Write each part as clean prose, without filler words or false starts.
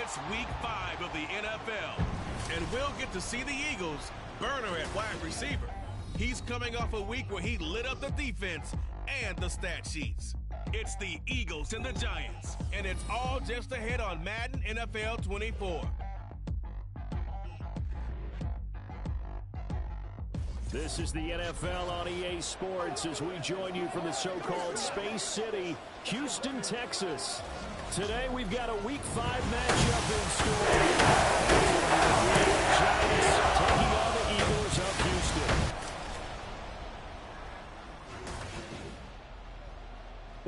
It's week 5 of the NFL, and we'll get to see the Eagles burner at wide receiver. He's coming off a week where he lit up the defense and the stat sheets. It's the Eagles and the Giants, and it's all just ahead on Madden NFL 24. This is the NFL on EA Sports as we join you from the so-called Space City, Houston, Texas. Today we've got a Week 5 matchup in store. The Giants taking on the Eagles of Houston.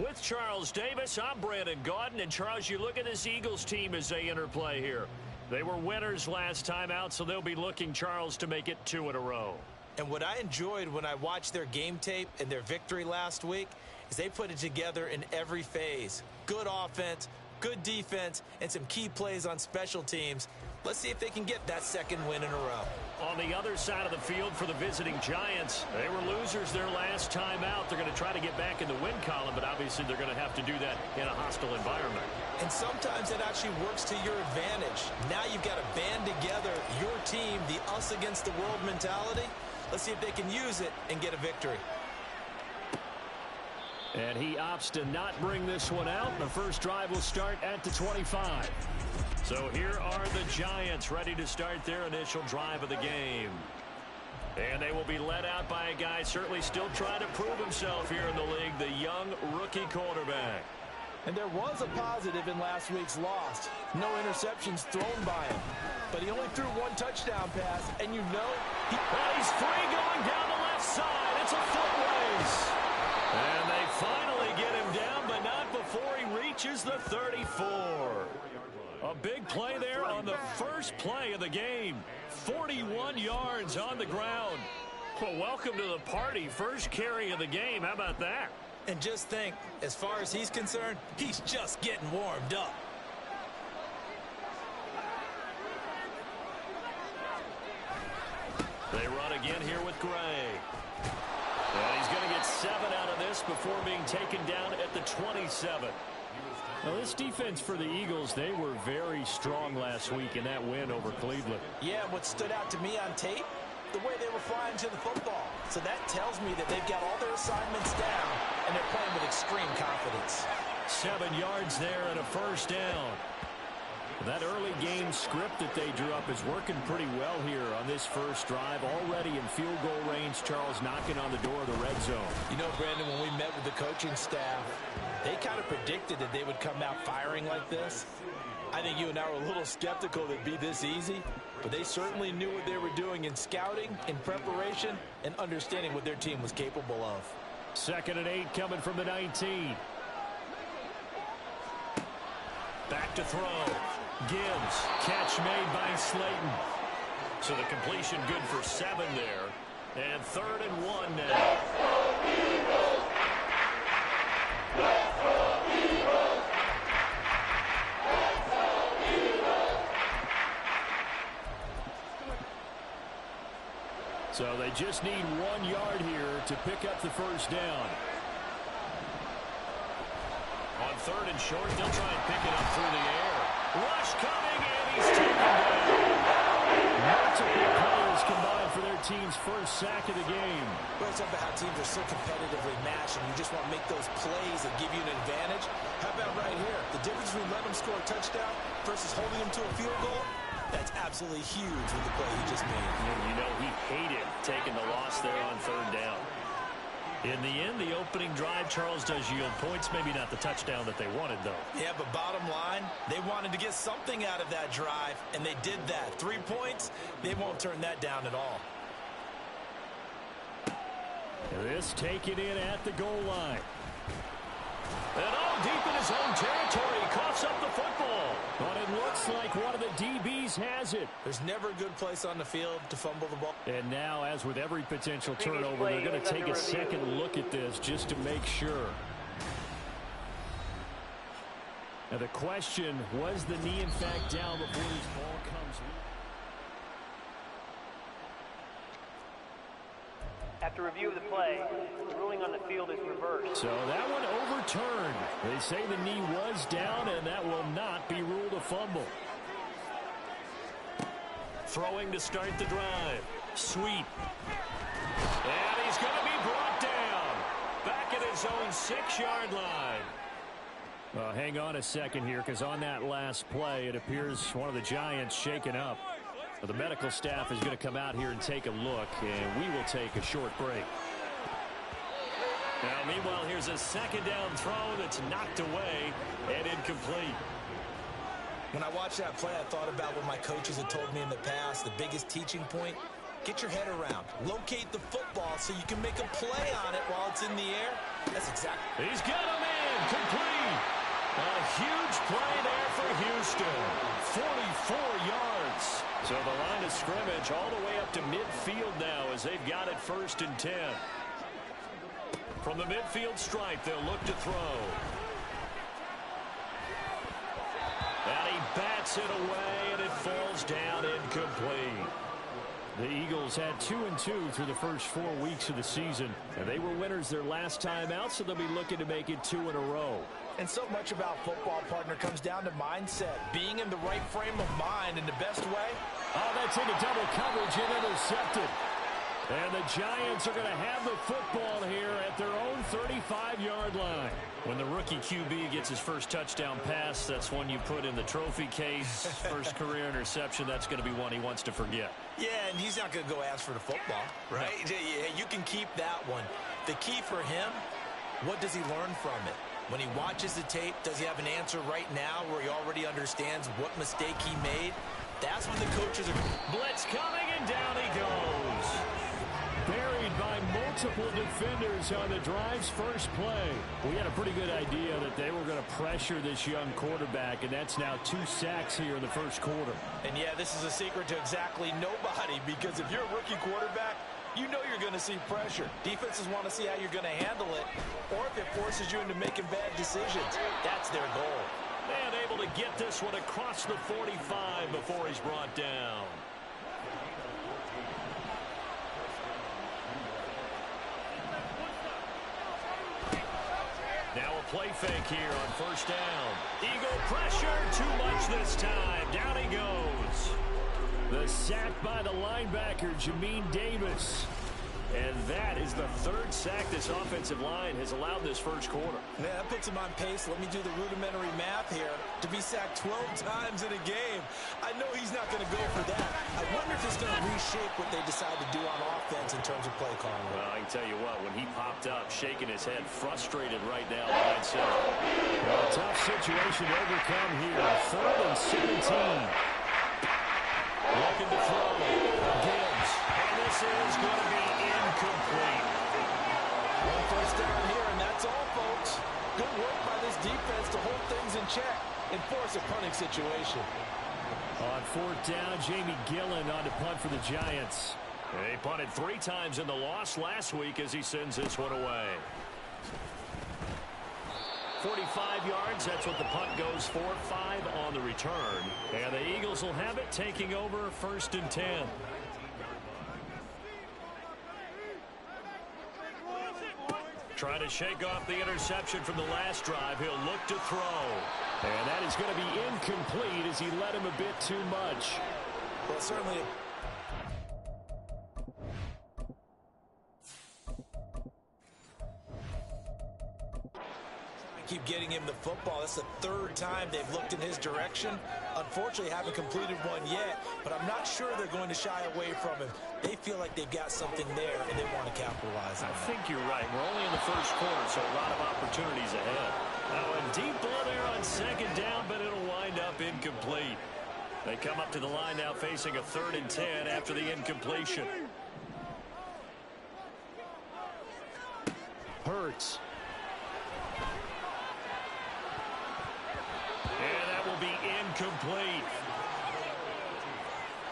With Charles Davis, I'm Brandon Gaudin. And Charles, you look at this Eagles team as they interplay here. They were winners last time out, so they'll be looking, Charles, to make it 2 in a row. And what I enjoyed when I watched their game tape and their victory last week is they put it together in every phase. Good offense, good defense, and some key plays on special teams. Let's see if they can get that second win in a row. On the other side of the field for the visiting Giants, they were losers their last time out. They're going to try to get back in the win column, but obviously they're going to have to do that in a hostile environment. And sometimes it actually works to your advantage. Now you've got to band together your team, the us against the world mentality. Let's see if they can use it and get a victory. And he opts to not bring this one out. The first drive will start at the 25. So here are the Giants ready to start their initial drive of the game. And they will be led out by a guy certainly still trying to prove himself here in the league, the young rookie quarterback. And there was a positive in last week's loss. No interceptions thrown by him. But he only threw 1 touchdown pass, and you know he's free going down the left side. It's a foot race. And they finally get him down, but not before he reaches the 34. A big play there on the first play of the game. 41 yards on the ground. Well, welcome to the party. First carry of the game. How about that? And just think, as far as he's concerned, he's just getting warmed up. They run again here with Gray. And he's going to get 7 out of this before being taken down at the 27. Now, this defense for the Eagles, they were very strong last week in that win over Cleveland. Yeah, what stood out to me on tape, the way they were flying to the football. So that tells me that they've got all their assignments down, and they're playing with extreme confidence. 7 yards there and a first down. That early game script that they drew up is working pretty well here on this first drive. Already in field goal range, Charles knocking on the door of the red zone. You know, Brandon, when we met with the coaching staff, they kind of predicted that they would come out firing like this. I think you and I were a little skeptical that it'd be this easy, but they certainly knew what they were doing in scouting, in preparation, and understanding what their team was capable of. 2nd and 8 coming from the 19. Back to throw. Gibbs. Catch made by Slayton. So the completion good for 7 there. And 3rd and 1 now. So they just need 1 yard here to pick up the first down. On 3rd and short, they'll try and pick it up through the air. Rush coming, and he's taken down. Multiple players combined for their team's first sack of the game. Well, it's about how teams are so competitively matched, and you just want to make those plays that give you an advantage. How about right here? The difference between letting them score a touchdown versus holding them to a field goal, that's absolutely huge with the play he just made. You know, he hated taking the loss there on 3rd down. In the end, the opening drive, Charles, does yield points. Maybe not the touchdown that they wanted, though. Yeah, but bottom line, they wanted to get something out of that drive, and they did that. 3 points, they won't turn that down at all. This taken in at the goal line. And deep in his own territory, he coughs up the football. But it looks like one of the DBs has it. There's never a good place on the field to fumble the ball. And now, as with every potential turnover, they're going to take a second look at this just to make sure. Now the question, was the knee in fact down before this ball comes? After review of the play, the ruling on the field is reversed. So that one overturned. They say the knee was down, and that will not be ruled a fumble. Throwing to start the drive. Sweet. And he's going to be brought down. Back at his own 6-yard line. Hang on a second here, because on that last play, it appears one of the Giants shaken up. The medical staff is going to come out here and take a look, and we will take a short break. Now, meanwhile, here's a second down throw that's knocked away and incomplete. When I watched that play, I thought about what my coaches had told me in the past. The biggest teaching point, get your head around. Locate the football so you can make a play on it while it's in the air. That's exactly. He's got him in. Complete. A huge play there for Houston. 44 yards. So the line of scrimmage all the way up to midfield now as they've got it 1st and 10. From the midfield stripe, they'll look to throw. And he bats it away, and it falls down incomplete. The Eagles had 2-2 through the first 4 weeks of the season, and they were winners their last time out, so they'll be looking to make it 2 in a row. And so much about football, partner, comes down to mindset. Being in the right frame of mind in the best way. Oh, that's into double coverage and intercepted. And the Giants are going to have the football here at their own 35-yard line. When the rookie QB gets his first touchdown pass, that's one you put in the trophy case. First career interception, that's going to be one he wants to forget. Yeah, and he's not going to go ask for the football, right? Yeah, you can keep that one. The key for him, what does he learn from it? When he watches the tape, does he have an answer right now where he already understands what mistake he made? That's when the coaches are... Blitz coming, and down he goes. Buried by multiple defenders on the drive's first play. We had a pretty good idea that they were going to pressure this young quarterback, and that's now 2 sacks here in the first quarter. And yeah, this is a secret to exactly nobody, because if you're a rookie quarterback, you know you're going to see pressure. Defenses want to see how you're going to handle it, or if it forces you into making bad decisions. That's their goal. And able to get this one across the 45 before he's brought down. Now a play fake here on first down. Eagle pressure, too much this time. Down he goes. The sack by the linebacker, Jamin Davis. And that is the 3rd sack this offensive line has allowed this first quarter. Yeah, that puts him on pace. Let me do the rudimentary math here. To be sacked 12 times in a game, I know he's not going to go for that. I wonder if it's going to reshape what they decide to do on offense in terms of play calling. Well, I can tell you what, when he popped up, shaking his head, frustrated right now behind center. Well, tough situation to overcome here. 3rd and 17. Looking to throw. Gibbs. And this is going to be incomplete. One first down here, and that's all, folks. Good work by this defense to hold things in check and force a punting situation. On 4th down, Jamie Gillen on to punt for the Giants. They punted 3 times in the loss last week as he sends this one away. 45 yards, that's what the punt goes for. 5 on the return. And the Eagles will have it, taking over 1st and 10. Trying to shake off the interception from the last drive. He'll look to throw. And that is going to be incomplete as he led him a bit too much. Well, certainly... keep getting him the football. That's the 3rd time they've looked in his direction. Unfortunately, haven't completed one yet, but I'm not sure they're going to shy away from him. They feel like they've got something there, and they want to capitalize on it. I think you're right. We're only in the first quarter, so a lot of opportunities ahead. Now, a deep ball there on 2nd down, but it'll wind up incomplete. They come up to the line now facing a 3rd and 10 after the incompletion. Hurts. And that will be incomplete.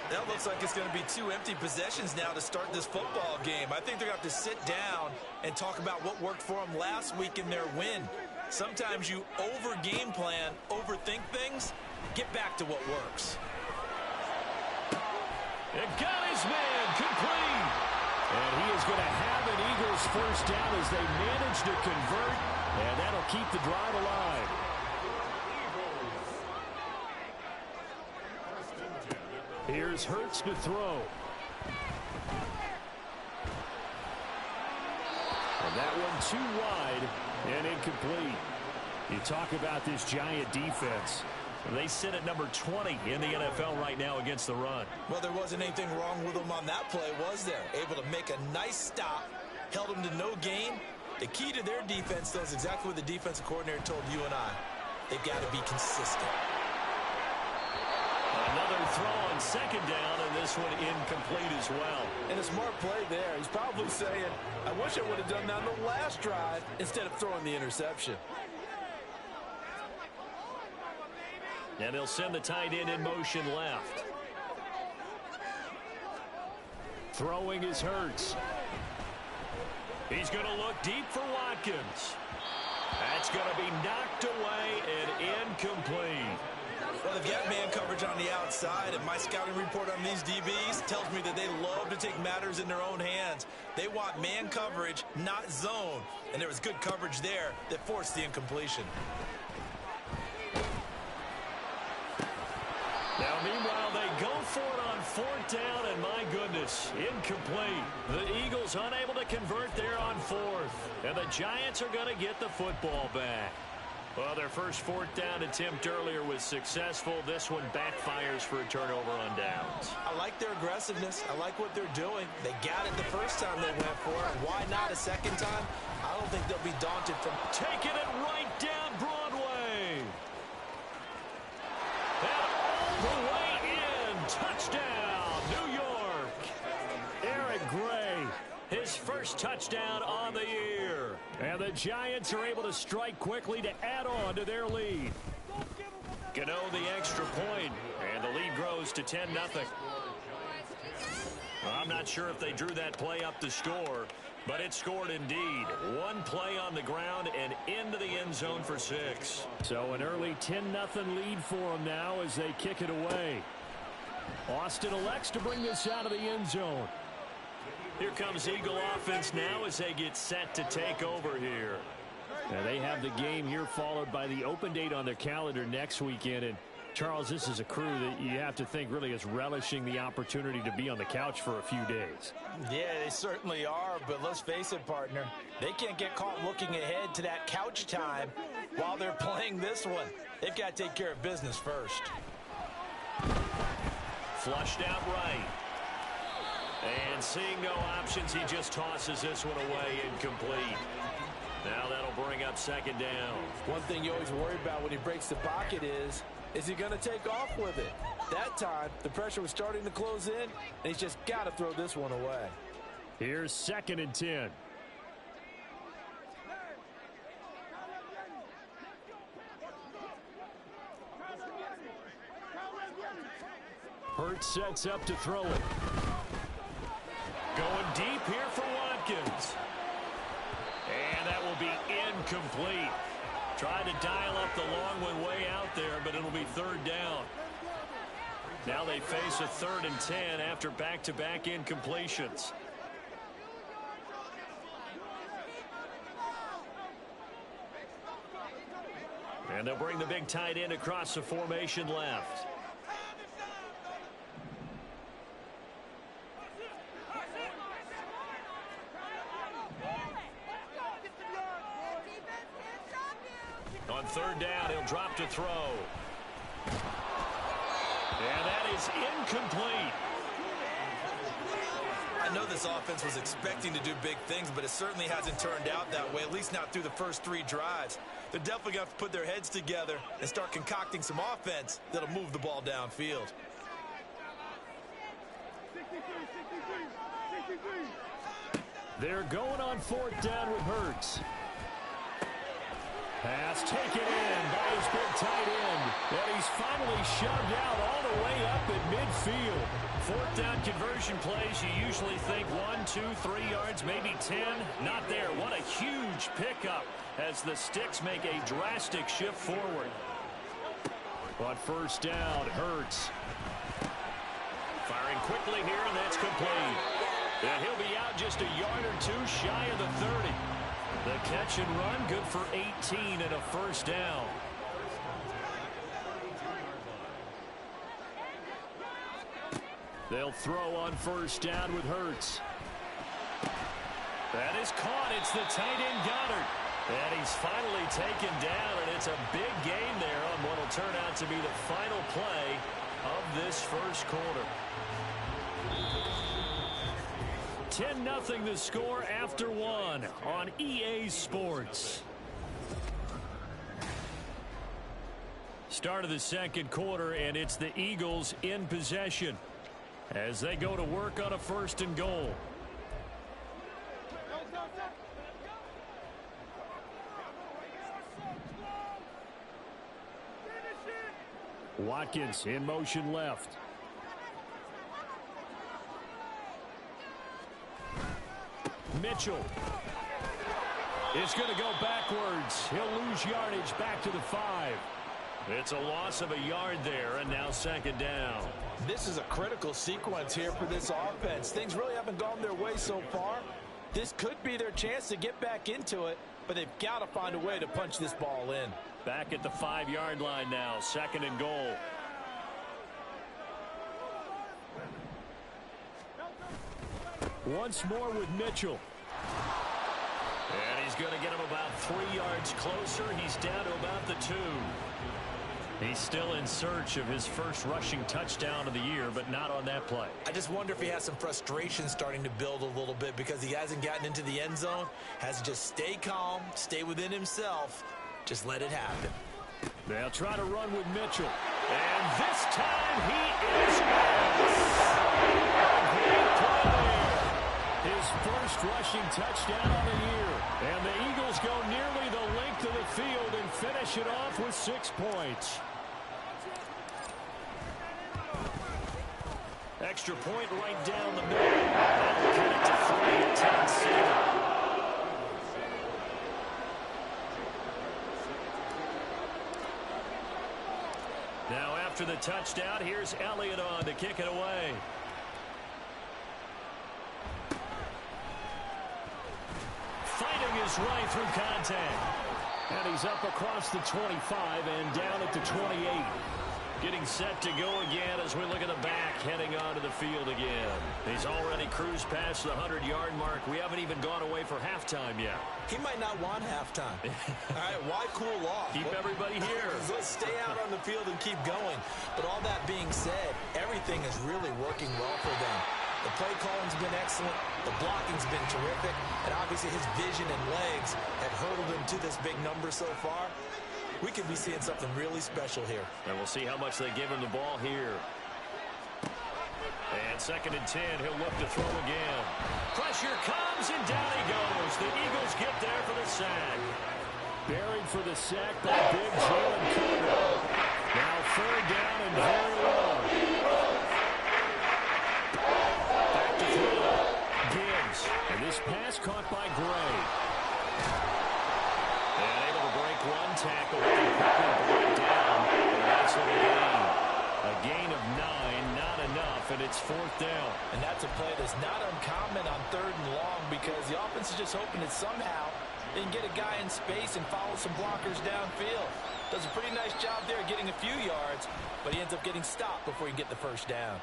That looks like it's going to be 2 empty possessions now to start this football game. I think they're going to have to sit down and talk about what worked for them last week in their win. Sometimes you over-game plan, overthink things, get back to what works. It got his man, complete. And he is going to have an Eagles first down as they manage to convert, and that'll keep the drive alive. Here's Hurts to throw. And that one too wide and incomplete. You talk about this Giant defense. They sit at number 20 in the NFL right now against the run. Well, there wasn't anything wrong with them on that play, was there? Able to make a nice stop, held them to no gain. The key to their defense, though, is exactly what the defensive coordinator told you and I. They've got to be consistent. Another throw on second down, and this one incomplete as well. And a smart play there. He's probably saying, I wish I would have done that on the last drive instead of throwing the interception. And they'll send the tight end in motion left. Throwing is Hurts. He's going to look deep for Watkins. That's going to be knocked away and incomplete. Well, they've got man coverage on the outside, and my scouting report on these DBs tells me that they love to take matters in their own hands. They want man coverage, not zone. And there was good coverage there that forced the incompletion. Now, meanwhile, they go for it on fourth down, and my goodness, incomplete. The Eagles unable to convert there on fourth, and the Giants are going to get the football back. Well, their first fourth down attempt earlier was successful. This one backfires for a turnover on downs. I like their aggressiveness. I like what they're doing. They got it the first time they went for it. Why not a second time? I don't think they'll be daunted from taking it right down Broadway. And all the way in. Touchdown, New York. Eric Gray. His first touchdown on the year. And the Giants are able to strike quickly to add on to their lead. Gano the extra point, and the lead grows to 10-0. I'm not sure if they drew that play up to score, but it scored indeed. One play on the ground and into the end zone for 6. So an early 10-0 lead for them now as they kick it away. Austin elects to bring this out of the end zone. Here comes Eagle offense now as they get set to take over here. Now they have the game here followed by the open date on their calendar next weekend. And Charles, this is a crew that you have to think really is relishing the opportunity to be on the couch for a few days. Yeah, they certainly are, but let's face it, partner. They can't get caught looking ahead to that couch time while they're playing this one. They've got to take care of business first. Flushed out right. And seeing no options, he just tosses this one away incomplete. Now that'll bring up second down. One thing you always worry about when he breaks the pocket is he going to take off with it? That time, the pressure was starting to close in, and he's just got to throw this one away. Here's 2nd and 10. Hurts sets up to throw it. Going deep here for Watkins. And that will be incomplete. Tried to dial up the long one way out there, but it'll be third down. Now they face a 3rd and 10 after back-to-back incompletions. And they'll bring the big tight end across the formation left. On third down, he'll drop to throw. And that is incomplete. I know this offense was expecting to do big things, but it certainly hasn't turned out that way, at least not through the first 3 drives. They're definitely going to have to put their heads together and start concocting some offense that'll move the ball downfield. They're going on 4th down with Hurts. Pass taken in by his big tight end. And he's finally shoved out all the way up at midfield. 4th down conversion plays, you usually think 1, 2, 3 yards, maybe 10. Not there. What a huge pickup as the sticks make a drastic shift forward. On 1st down, Hurts. Firing quickly here, and that's complete. And he'll be out just a yard or 2 shy of the 30. The catch and run, good for 18 and a first down. They'll throw on first down with Hurts. That is caught. It's the tight end Goddard. And he's finally taken down, and it's a big gain there on what will turn out to be the final play of this first quarter. 10-0 the score after one on EA Sports. Start of the second quarter, and it's the Eagles in possession as they go to work on a 1st and goal. Watkins in motion left. Mitchell is going to go backwards. He'll lose yardage back to the 5. It's a loss of a yard there, and now 2nd down. This is a critical sequence here for this offense. Things really haven't gone their way so far. This could be their chance to get back into it, but they've got to find a way to punch this ball in. Back at the 5-yard line now, 2nd and goal. Once more with Mitchell. And he's going to get him about 3 yards closer. He's down to about the 2. He's still in search of his first rushing touchdown of the year, but not on that play. I just wonder if he has some frustration starting to build a little bit because he hasn't gotten into the end zone. Has to just stay calm, stay within himself, just let it happen. They'll try to run with Mitchell. And this time he is off. Great play there. His first rushing touchdown of the year. And the Eagles go nearly the length of the field and finish it off with 6 points. Extra point right down the middle. That'll cut it to 3 at 10-7. Now after the touchdown, here's Elliott on to kick it away. Fighting his way through contact. And he's up across the 25 and down at the 28. Getting set to go again as we look at the back, heading onto the field again. He's already cruised past the 100-yard mark. We haven't even gone away for halftime yet. He might not want halftime. All right, why cool off? Keep everybody here. Let's stay out on the field and keep going. But all that being said, everything is really working well for them. The play calling's been excellent. The blocking's been terrific. And obviously his vision and legs have hurdled him to this big number so far. We could be seeing something really special here. And we'll see how much they give him the ball here. And 2nd and 10, he'll look to throw again. Pressure comes, and down he goes. The Eagles get there for the sack. Buried for the sack by big Jalen Carter. Now 3rd down and very long. Back to throw. Gibbs. And this pass caught by Gray. And able to break one tackle, but then quickly brought down. And that's a gain. A gain of 9, not enough, and it's 4th down. And that's a play that's not uncommon on 3rd and long because the offense is just hoping that somehow they can get a guy in space and follow some blockers downfield. Does a pretty nice job there getting a few yards, but he ends up getting stopped before he can get the 1st down.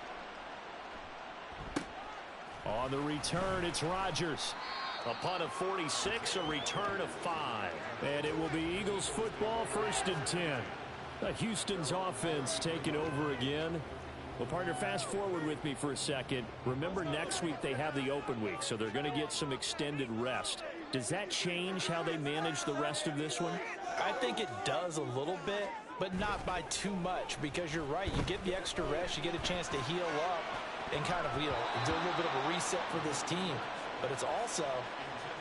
On the return, it's Rodgers. A punt of 46, a return of 5. And it will be Eagles football, 1st and 10. Houston's offense taking over again. Well, partner, fast forward with me for a second. Remember, next week they have the open week, so they're going to get some extended rest. Does that change how they manage the rest of this one? I think it does a little bit, but not by too much, because you're right. You get the extra rest, you get a chance to heal up and kind of, do a little bit of a reset for this team. But it's also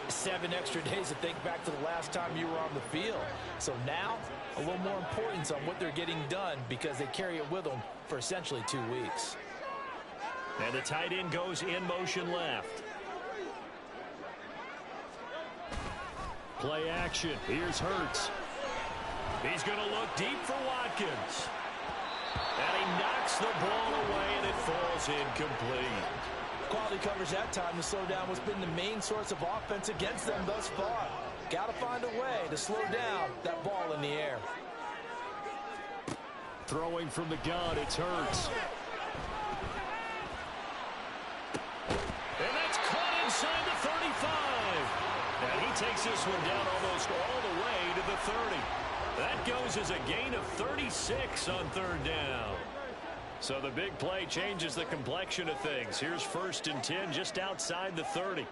7 extra days to think back to the last time you were on the field. So now, a little more importance on what they're getting done because they carry it with them for essentially 2 weeks. And the tight end goes in motion left. Play action. Here's Hurts. He's going to look deep for Watkins. And he knocks the ball away, and it falls incomplete. Quality coverage that time to slow down what's been the main source of offense against them thus far. Got to find a way to slow down that ball in the air. Throwing from the gun, it's Hurts. inside the 35. And he takes this one down almost all the way to the 30. That goes as a gain of 36 on third down. So the big play changes the complexion of things. Here's 1st and 10 just outside the 30.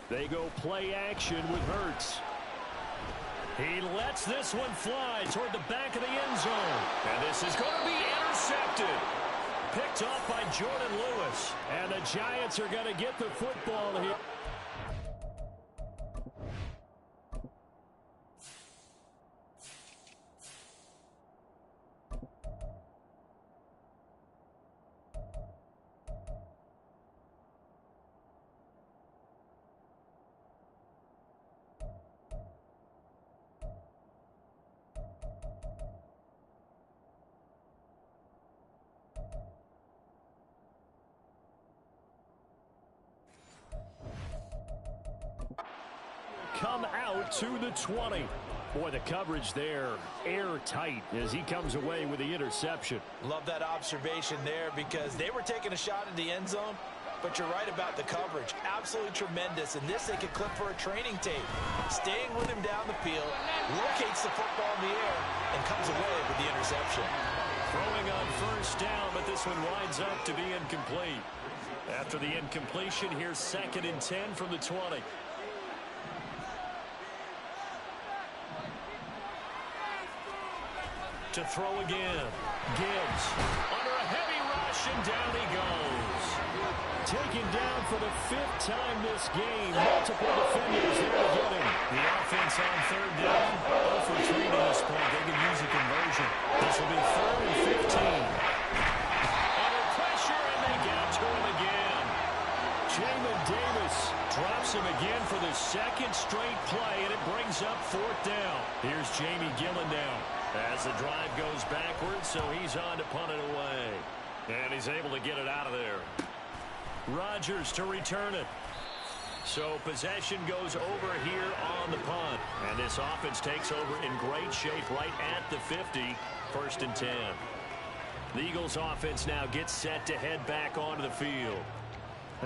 They go play action with Hurts. He lets this one fly toward the back of the end zone. And this is going to be intercepted. Picked off by Jordan Lewis. And the Giants are going to get the football here. Come out to the 20. Boy, the coverage there airtight as he comes away with the interception. Love that observation there because they were taking a shot at the end zone, but you're right about the coverage. Absolutely tremendous. And this they could clip for a training tape. Staying with him down the field, locates the football in the air, and comes away with the interception. Throwing on 1st down, but this one winds up to be incomplete. After the incompletion, here's 2nd and 10 from the 20. To throw again. Gibbs under a heavy rush, and down he goes. Taken down for the 5th time this game. Multiple defenders there to get him. The offense on 3rd down. 0 for 3 to this point. They can use a conversion. This will be 3rd and 15. Under pressure, and they get to him again. Jamin Davis drops him again for the 2nd straight play, and it brings up 4th down. Here's Jamie Gillen now. As the drive goes backwards, so he's on to punt it away. And he's able to get it out of there. Rodgers to return it. So possession goes over here on the punt. And this offense takes over in great shape right at the 50. 1st and 10. The Eagles offense now gets set to head back onto the field.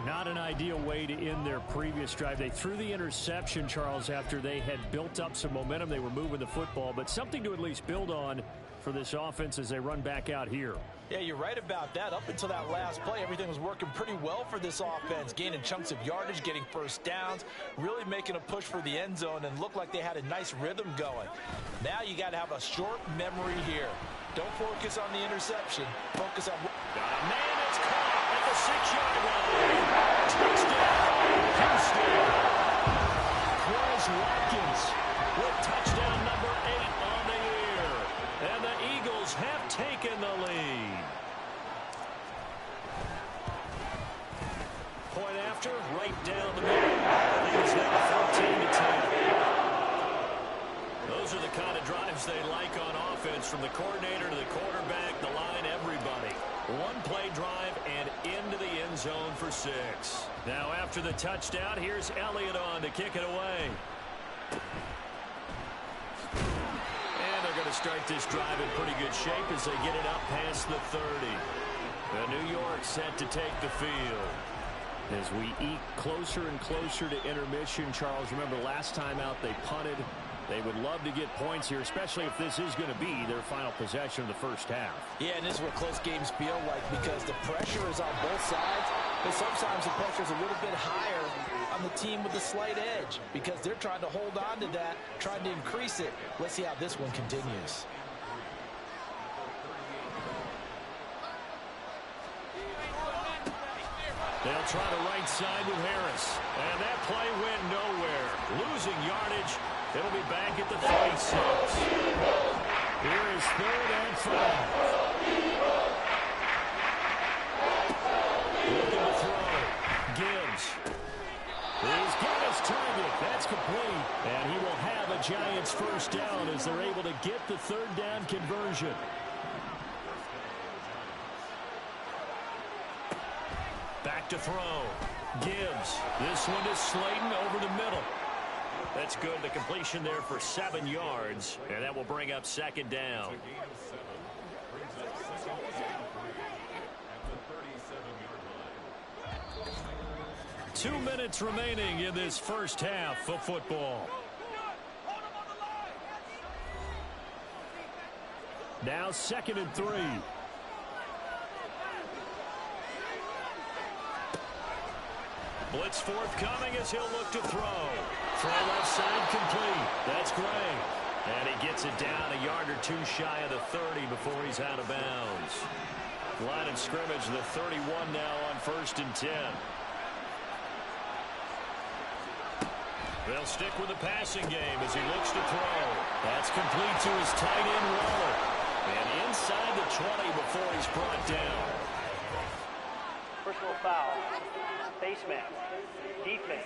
Not an ideal way to end their previous drive. They threw the interception, Charles, after they had built up some momentum. They were moving the football, but something to at least build on for this offense as they run back out here. Yeah, you're right about that. Up until that last play, everything was working pretty well for this offense, gaining chunks of yardage, getting 1st downs, really making a push for the end zone, and looked like they had a nice rhythm going. Now you got to have a short memory here. Don't focus on the interception. Focus on... Got a man that's caught at the 6-yard line. Touchdown, Houston. Quez Watkins with touchdown number 8 on the year. And the Eagles have taken the lead. Point after, right down the middle. The lead is now 14-10. Those are the kind of drives they like on offense, from the coordinator to the quarterback, the line, everybody. One play drive and into the end zone for 6. Now after the touchdown, here's Elliott on to kick it away. And they're going to start this drive in pretty good shape as they get it up past the 30. The New York set to take the field. As we eke closer and closer to intermission, Charles, remember last time out they punted. They would love to get points here, especially if this is going to be their final possession of the 1st half. Yeah, and this is what close games feel like because the pressure is on both sides, but sometimes the pressure is a little bit higher on the team with the slight edge because they're trying to hold on to that, trying to increase it. Let's see how this one continues. They'll try the right side with Harris. And that play went nowhere. Losing yardage. It'll be back at the 36. Here is 3rd and 5. Looking to throw. Gibbs. He's got his target. That's complete. And he will have a Giants 1st down as they're able to get the 3rd down conversion. Back to throw. Gibbs. This one is Slayton over the middle. That's good. The completion there for 7 yards. And that will bring up 2nd down. 2 minutes remaining in this first half of football. Now 2nd and 3. Blitz forthcoming as he'll look to throw. Throw left side complete. That's Gray. And he gets it down a yard or two shy of the 30 before he's out of bounds. Line of scrimmage, the 31 now on 1st and 10. They'll stick with the passing game as he looks to throw. That's complete to his tight end, Waller. And inside the 20 before he's brought down. Personal foul. Face mask. Defense.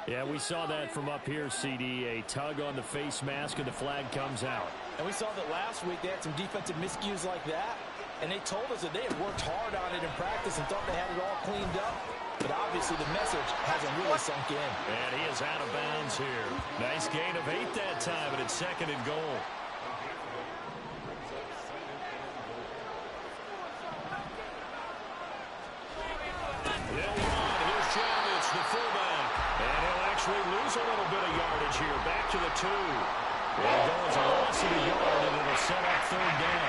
Yeah, we saw that from up here, CD. A tug on the face mask, and the flag comes out. And we saw that last week they had some defensive miscues like that. And they told us that they had worked hard on it in practice and thought they had it all cleaned up. But obviously the message hasn't really sunk in. And he is out of bounds here. Nice gain of 8 that time, and it's 2nd and goal. They'll run. Here's Javits, the fullback. And he'll actually lose a little bit of yardage here. Back to the 2. It'll go as a loss of a yard, and it'll set up 3rd down.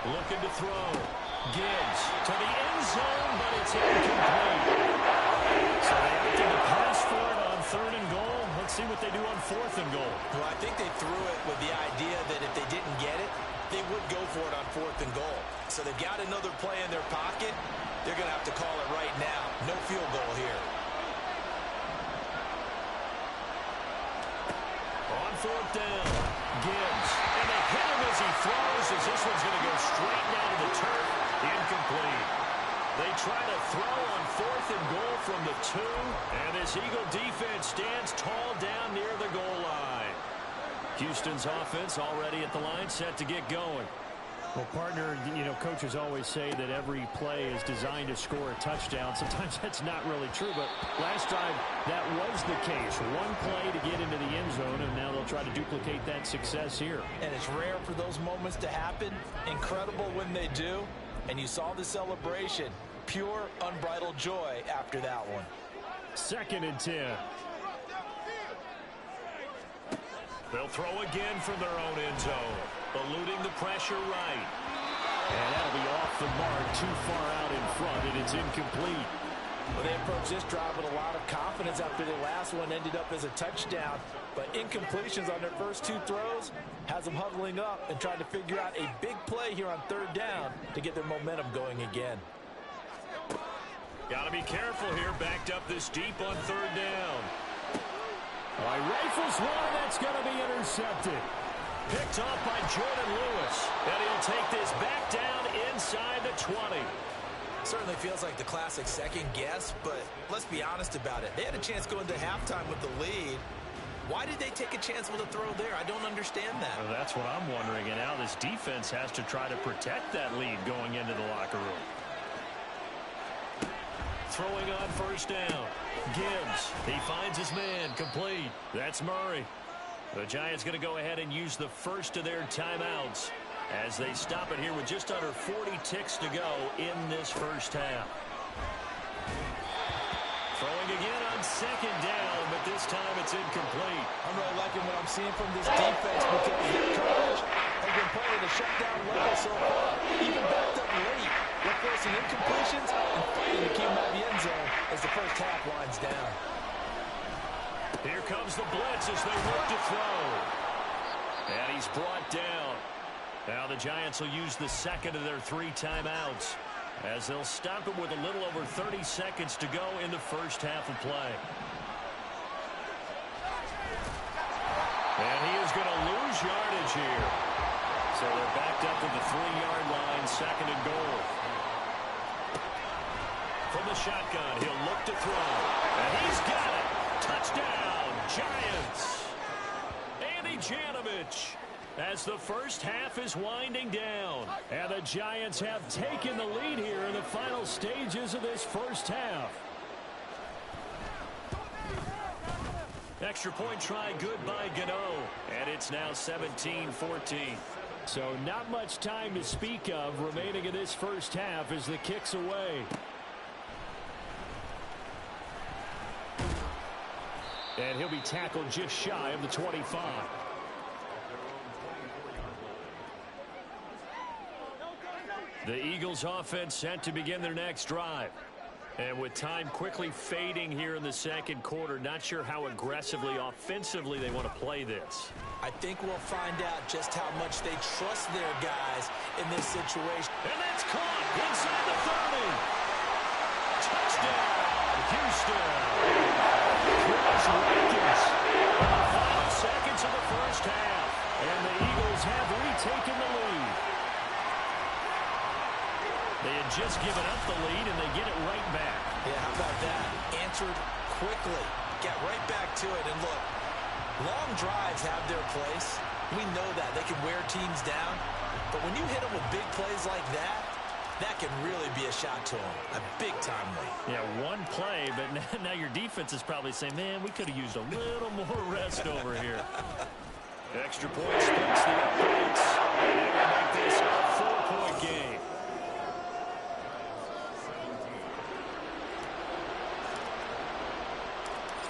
Looking to throw. Gibbs to the end zone, but it's incomplete. So they opted to pass for it on 3rd and goal. Let's see what they do on 4th and goal. Well, I think they threw it with the idea that if they didn't get it, they would go for it on 4th and goal. So they've got another play in their pocket. They're going to have to call it right now. No field goal here. On 4th down, Gibbs. And they hit him as he throws, as this one's going to go straight down to the turf. Incomplete. They try to throw on 4th and goal from the 2. And this Eagle defense stands tall down near the goal line. Houston's offense already at the line, set to get going. Well, partner, you know, coaches always say that every play is designed to score a touchdown. Sometimes that's not really true, but last drive, that was the case. One play to get into the end zone, and now they'll try to duplicate that success here. And it's rare for those moments to happen. Incredible when they do. And you saw the celebration. Pure, unbridled joy after that one. 2nd and 10. They'll throw again from their own end zone. Eluding the pressure right. And that'll be off the mark, too far out in front, and it's incomplete. Well, they approached this drive with a lot of confidence after the last one ended up as a touchdown. But incompletions on their first 2 throws has them huddling up and trying to figure out a big play here on 3rd down to get their momentum going again. Got to be careful here, backed up this deep on 3rd down. All right, rifles one, that's going to be intercepted. Picked off by Jordan Lewis. And he'll take this back down inside the 20. Certainly feels like the classic second guess, but let's be honest about it. They had a chance going to halftime with the lead. Why did they take a chance with a throw there? I don't understand that. Well, that's what I'm wondering. And now this defense has to try to protect that lead going into the locker room. Throwing on 1st down. Gibbs. He finds his man. Complete. That's Murray. The Giants going to go ahead and use the first of their timeouts as they stop it here with just under 40 ticks to go in this first half. Throwing again on 2nd down, but this time it's incomplete. I'm really liking what I'm seeing from this defense because their coverage has been playing at a shutdown level so far. Even backed up late, they're forcing incompletions and fighting to keep them out of the end zone as the first half winds down. Here comes the blitz as they look to throw. And he's brought down. Now the Giants will use the 2nd of their 3 timeouts as they'll stop it with a little over 30 seconds to go in the first half of play. And he is going to lose yardage here. So they're backed up at the 3-yard line, 2nd and goal. From the shotgun, he'll look to throw. And he's got it. Touchdown, Giants. Andy Janovich, as the first half is winding down. And the Giants have taken the lead here in the final stages of this first half. Extra point try good by Gano. And it's now 17-14. So not much time to speak of remaining in this first half as the kick's away. And he'll be tackled just shy of the 25. The Eagles offense set to begin their next drive. And with time quickly fading here in the second quarter, not sure how aggressively, offensively they want to play this. I think we'll find out just how much they trust their guys in this situation. And that's caught inside the 30. Touchdown, Houston. Chris Watkins in the final seconds of the first half. And the Eagles have retaken the lead. They had just given up the lead, and they get it right back. Yeah, how about that? Answered quickly. Get right back to it. And look, long drives have their place. We know that. They can wear teams down. But when you hit them with big plays like that, that can really be a shot to them. A big-time one. Yeah, one play, but now your defense is probably saying, man, we could have used a little more rest over here. Extra point splits the upgrades. And they will make this a 4-point game.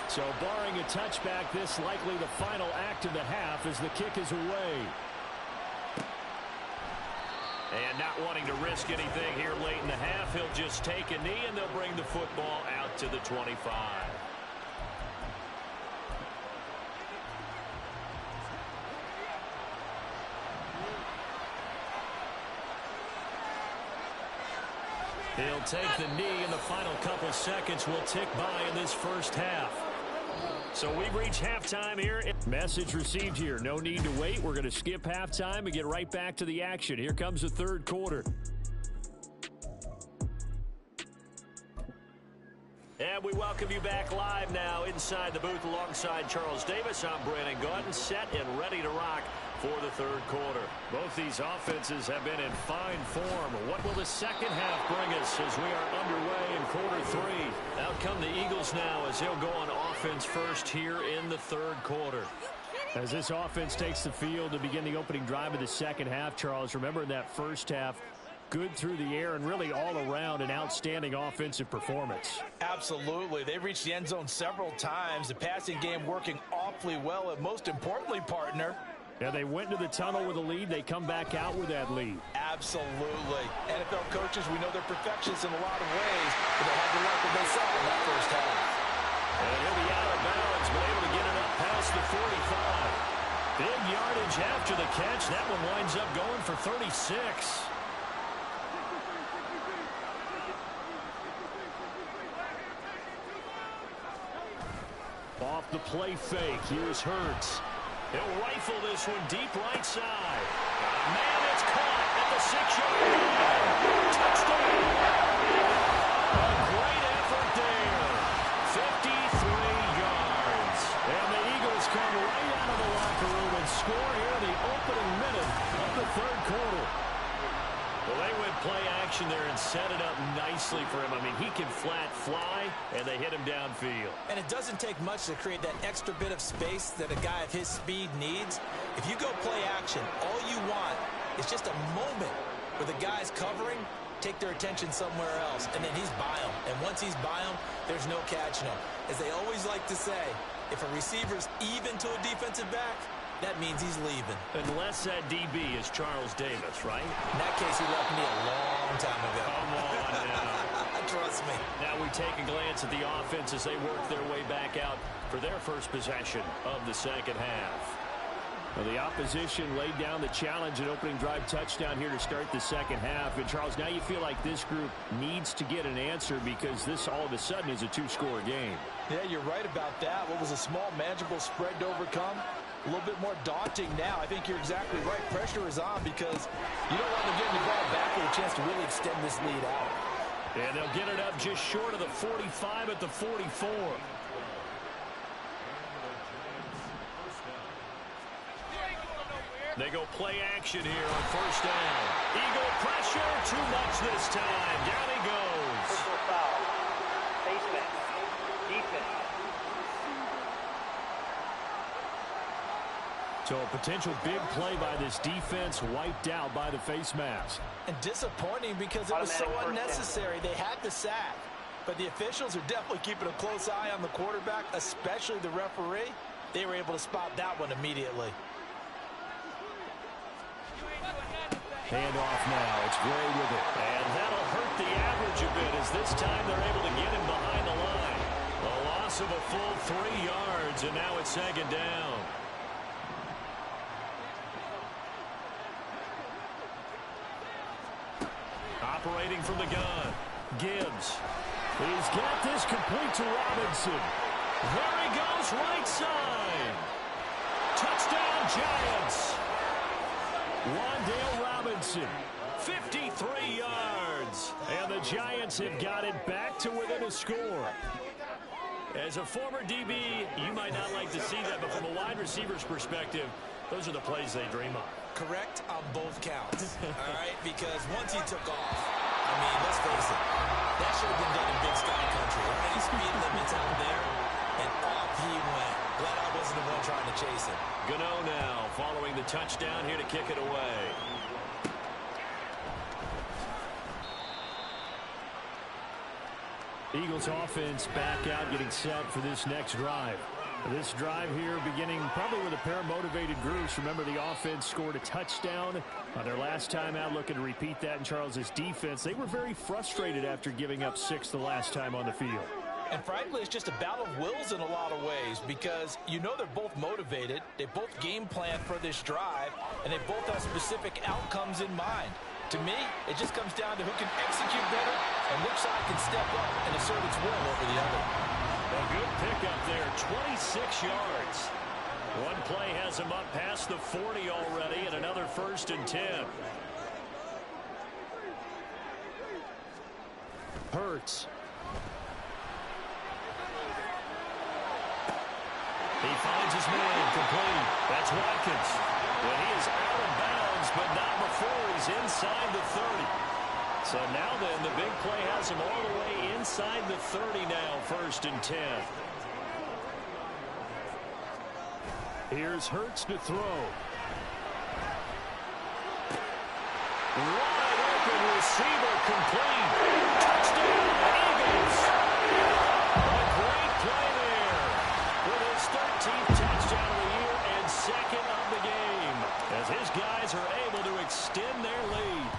So barring a touchback, this likely the final act of the half as the kick is away. And not wanting to risk anything here late in the half, he'll just take a knee and they'll bring the football out to the 25. He'll take the knee, and the final couple seconds will tick by in this first half. So we've reached halftime here. Message received here. No need to wait. We're going to skip halftime and get right back to the action. Here comes the third quarter. And we welcome you back live now inside the booth alongside Charles Davis. I'm Brandon Gaudin, set and ready to rock for the third quarter. Both these offenses have been in fine form. What will the second half bring us as we are underway in quarter three? Out come the Eagles now as they'll go on offense first here in the third quarter. As this offense takes the field to begin the opening drive of the second half, Charles, remember in that first half, good through the air and really all around an outstanding offensive performance. Absolutely. They reached the end zone several times. The passing game working awfully well. And most importantly, partner, yeah, they went to the tunnel with a lead. They come back out with that lead. Absolutely. NFL coaches, we know they're perfectionists in a lot of ways, but they had to like what they saw in that first half. And he'll be out of bounds, but able to get it up past the 45. Big yardage after the catch. That one winds up going for 36. Off the play fake. Here's Hurts. He'll rifle this one deep right side. Man, it's caught at the 6-yard line. Touchdown. A great effort there. 53 yards. And the Eagles come right out of the locker room and score here in the opening minute of the third quarter. Well, they went play action there and set it up nicely for him. I mean, he can flat fly, and they hit him downfield. And it doesn't take much to create that extra bit of space that a guy of his speed needs. If you go play action, all you want is just a moment where the guy's covering, take their attention somewhere else, and then he's by him. And once he's by him, there's no catching him. As they always like to say, if a receiver's even to a defensive back, that means he's leaving. Unless that DB is Charles Davis, right? In that case, he left me a long time ago. Come on now. Trust me. Now we take a glance at the offense as they work their way back out for their first possession of the second half. Well, the opposition laid down the challenge and opening drive touchdown here to start the second half. And, Charles, now you feel like this group needs to get an answer because this all of a sudden is a two-score game. Yeah, you're right about that. What was a small, manageable spread to overcome? A little bit more daunting now. I think you're exactly right. Pressure is on because you don't want them getting the ball back with a chance to really extend this lead out. And they'll get it up just short of the 45 at the 44. They go play action here on first down. Eagle pressure, too much this time. Down he goes. Personal foul. Face mask. Defense. So a potential big play by this defense wiped out by the face mask. And disappointing because it was so unnecessary. They had the sack. But the officials are definitely keeping a close eye on the quarterback, especially the referee. They were able to spot that one immediately. Handoff now. It's Gray with it. And that'll hurt the average a bit as this time they're able to get him behind the line. A loss of a full 3 yards, and now it's second down. Operating from the gun, Gibbs. He's got this complete to Robinson. There he goes, right side. Touchdown, Giants. Wan'Dale Robinson, 53 yards. And the Giants have got it back to within a score. As a former DB, you might not like to see that, but from a wide receiver's perspective, those are the plays they dream of. Correct on both counts, all right? Because once he took off, I mean, let's face it, that should have been done in Big Sky Country. How many speed limits out there? And off he went. Glad I wasn't the one trying to chase him. Gano now following the touchdown here to kick it away. Eagles offense back out, getting set for this next drive. This drive here beginning probably with a pair of motivated groups. Remember, the offense scored a touchdown on their last time out, looking to repeat that in Charles's defense. They were very frustrated after giving up 6 the last time on the field. And frankly, it's just a battle of wills in a lot of ways because you know they're both motivated, they both game plan for this drive, and they both have specific outcomes in mind. To me, it just comes down to who can execute better and which side can step up and assert its will over the other. A good pickup there, 26 yards. One play has him up past the 40 already, and another 1st and 10. Hurts. He finds his man complete. That's Watkins. And he is out of bounds, but not before he's inside the 30. So now then, the big play has him all the way inside the 30 now, 1st and 10. Here's Hurts to throw. Wide open receiver complete. Touchdown, Eagles. A great play there with his 13th touchdown of the year and 2nd of the game as his guys are able to extend their lead.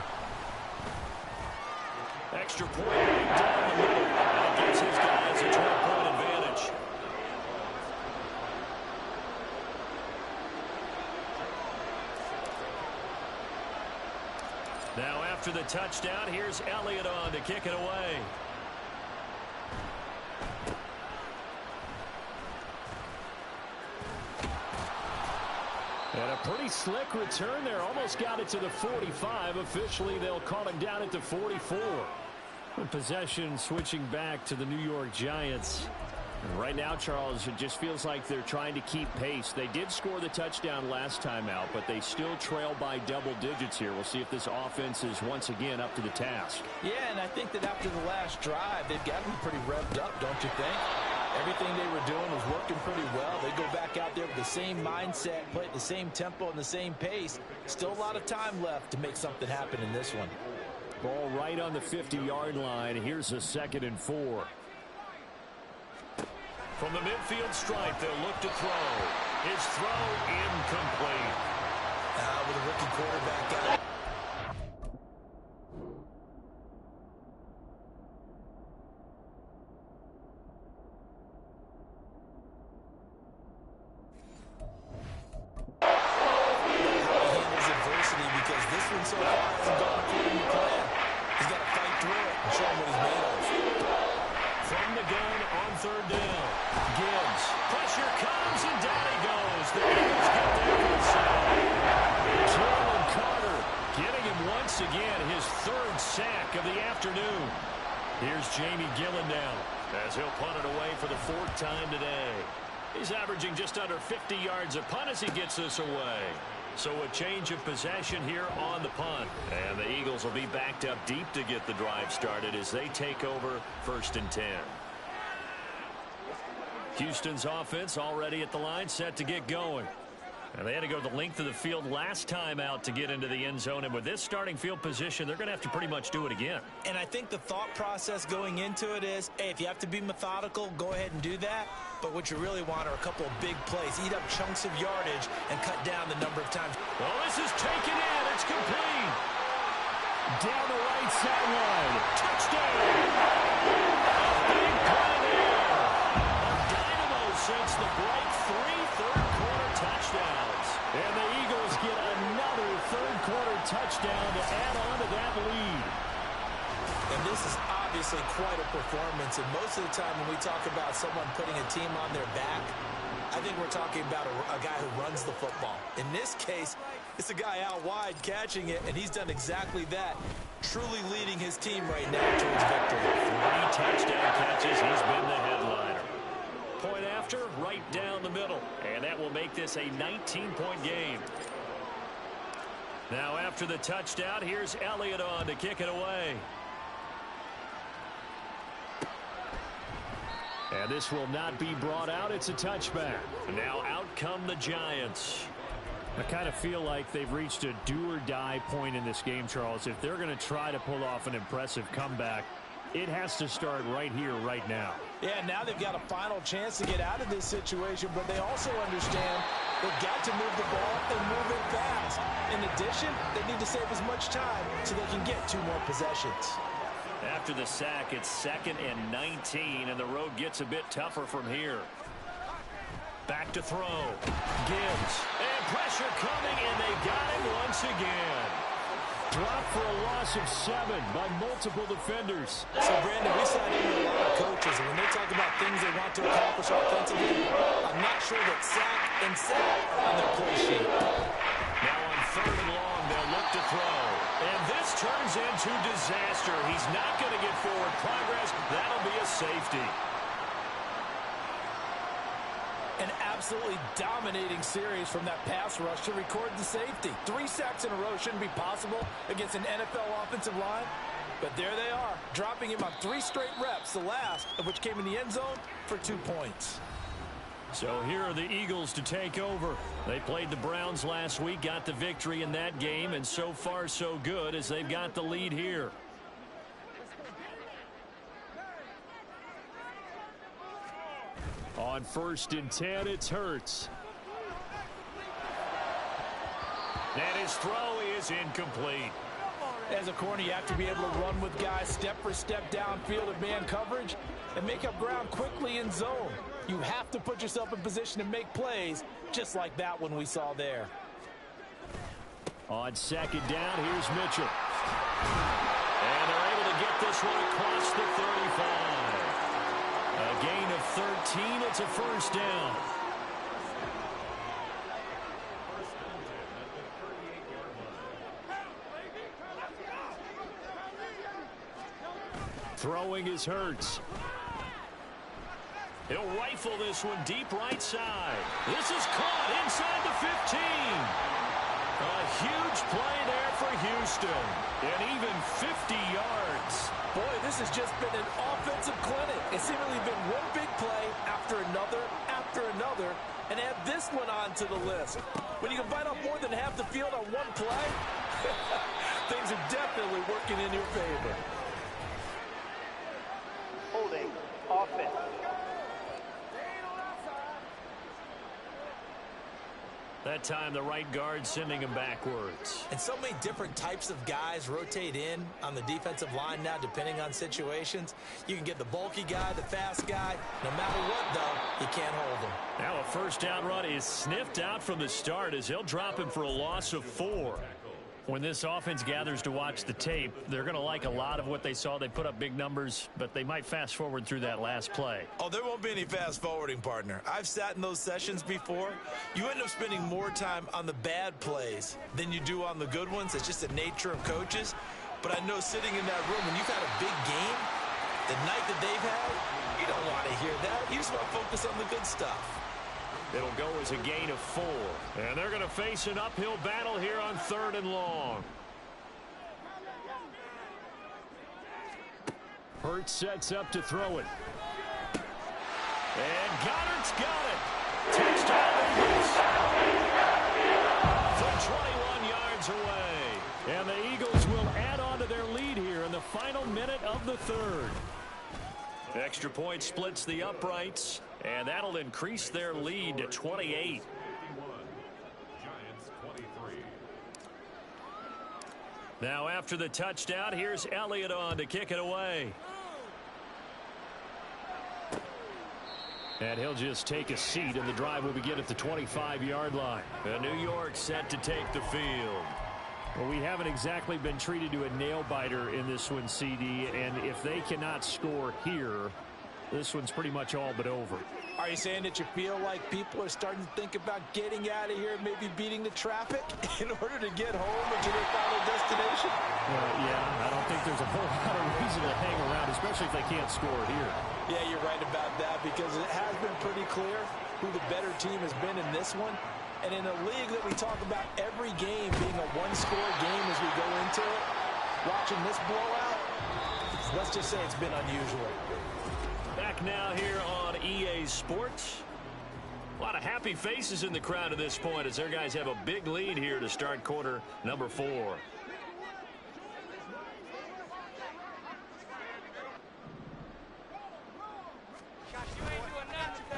Extra point right down the middle. That gives his guys a 12-point advantage. Now after the touchdown, here's Elliott on to kick it away. And a pretty slick return there. Almost got it to the 45. Officially, they'll call him down at the 44. Possession switching back to the New York Giants. And right now, Charles, it just feels like they're trying to keep pace. They did score the touchdown last time out, but they still trail by double digits here. We'll see if this offense is once again up to the task. Yeah, and I think that after the last drive, they've got to be pretty revved up, don't you think? Everything they were doing was working pretty well. They go back out there with the same mindset, play at the same tempo and the same pace. Still a lot of time left to make something happen in this one. Ball right on the 50-yard line. Here's a 2nd and 4. From the midfield stripe, they'll look to throw. His throw incomplete. With a rookie quarterback out. So far hasn't gone according to plan. He's got to fight through it and show him what he's made of. From the gun on 3rd down. Gibbs. Pressure comes and down he goes. The Eagles get there for the sack. Jalen Carter getting him once again, his 3rd sack of the afternoon. Here's Jamie Gillen now as he'll punt it away for the 4th time today. He's averaging just under 50 yards a punt as he gets this away. So a change of possession here on the punt. And the Eagles will be backed up deep to get the drive started as they take over 1st and 10. Houston's offense already at the line, set to get going. And they had to go the length of the field last time out to get into the end zone. And with this starting field position, they're going to have to pretty much do it again. And I think the thought process going into it is, hey, if you have to be methodical, go ahead and do that. But what you really want are a couple of big plays. Eat up chunks of yardage and cut down the number of times. Well, this is taken in. It's complete. Down the right sideline. Touchdown. Big play there. A dynamo since the break. 3 third-quarter touchdowns. And the Eagles get another third-quarter touchdown to add on to that lead. And this is obviously quite a performance. And most of the time when we talk about someone putting a team on their back, I think we're talking about a guy who runs the football. In this case, it's a guy out wide catching it, and he's done exactly that, truly leading his team right now towards victory. 3 touchdown catches. He's been the headliner. Point after, right down the middle. And that will make this a 19-point game. Now after the touchdown, here's Elliott on to kick it away. And this will not be brought out. It's a touchback. Now out come the Giants. I kind of feel like they've reached a do-or-die point in this game, Charles. If they're going to try to pull off an impressive comeback, it has to start right here, right now. Yeah, now they've got a final chance to get out of this situation, but they also understand they've got to move the ball and move it fast. In addition, they need to save as much time so they can get 2 more possessions. After the sack, it's 2nd and 19, and the road gets a bit tougher from here. Back to throw. Gibbs. And pressure coming, and they got him once again. Dropped for a loss of 7 by multiple defenders. So, Brandon, we sat in with a lot of coaches, and when they talk about things they want to accomplish offensively, I'm not sure that sack and sack are on their play sheet. Now on 3rd and long, they'll look to throw. And this turns into disaster. He's not going to get forward progress. That'll be a safety. An absolutely dominating series from that pass rush to record the safety. 3 sacks in a row shouldn't be possible against an NFL offensive line. But there they are, dropping him on 3 straight reps, the last of which came in the end zone for 2 points. So here are the Eagles to take over. They played the Browns last week, got the victory in that game, and so far so good as they've got the lead here. On 1st and 10, it's Hurts. And his throw is incomplete. As a corner, you have to be able to run with guys step for step downfield in man coverage and make up ground quickly in zone. You have to put yourself in position to make plays, just like that one we saw there. On 2nd down, here's Mitchell. And they're able to get this one across the 35. A gain of 13. It's a 1st down. Throwing is Hurts. He'll rifle this one deep right side. This is caught inside the 15. A huge play there for Houston. And even 50 yards. Boy, this has just been an offensive clinic. It's seemingly been one big play after another, and add this one onto the list. When you can bite off more than half the field on one play, things are definitely working in your favor. Holding offense. That time, the right guard sending him backwards. And so many different types of guys rotate in on the defensive line now, depending on situations. You can get the bulky guy, the fast guy. No matter what, though, you can't hold him. Now a 1st down run is sniffed out from the start as they'll drop him for a loss of 4. When this offense gathers to watch the tape, they're going to like a lot of what they saw. They put up big numbers, but they might fast forward through that last play. Oh, there won't be any fast forwarding, partner. I've sat in those sessions before. You end up spending more time on the bad plays than you do on the good ones. It's just the nature of coaches. But I know sitting in that room, when you've had a big game, the night that they've had, you don't want to hear that. You just want to focus on the good stuff. It'll go as a gain of 4. And they're going to face an uphill battle here on 3rd and long. Hurts sets up to throw it. And Goddard's got it. Touchdown Eagles. 21 yards away. And the Eagles will add on to their lead here in the final minute of the third. Extra point splits the uprights, and that'll increase their lead to 28. Now after the touchdown, here's Elliott on to kick it away. And he'll just take a seat, and the drive will begin at the 25-yard line. New York set to take the field. Well, we haven't exactly been treated to a nail-biter in this one, CD, and if they cannot score here, this one's pretty much all but over. Are you saying that you feel like people are starting to think about getting out of here, maybe beating the traffic in order to get home to their final destination? Yeah, I don't think there's a whole lot of reason to hang around, especially if they can't score here. Yeah, you're right about that, because it has been pretty clear who the better team has been in this one. And in a league that we talk about every game being a one-score game as we go into it, watching this blowout, let's just say it's been unusual. Back now here on EA Sports. A lot of happy faces in the crowd at this point as their guys have a big lead here to start quarter number 4.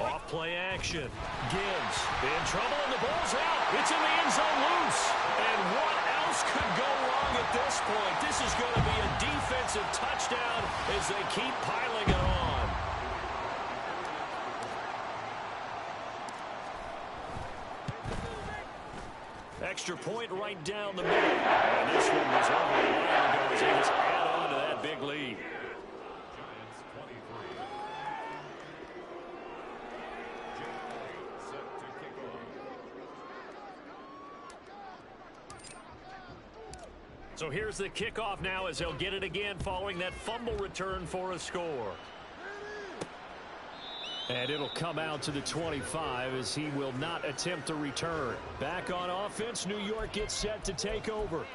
Off play action. Gibbs in trouble and the ball's out. It's in the end zone loose. And what else could go wrong at this point? This is going to be a defensive touchdown as they keep piling it on. Extra point right down the middle. And this one was over a while ago as he just add on to that big lead. So here's the kickoff now as they'll get it again following that fumble return for a score. And it'll come out to the 25 as he will not attempt to return. Back on offense, New York gets set to take over.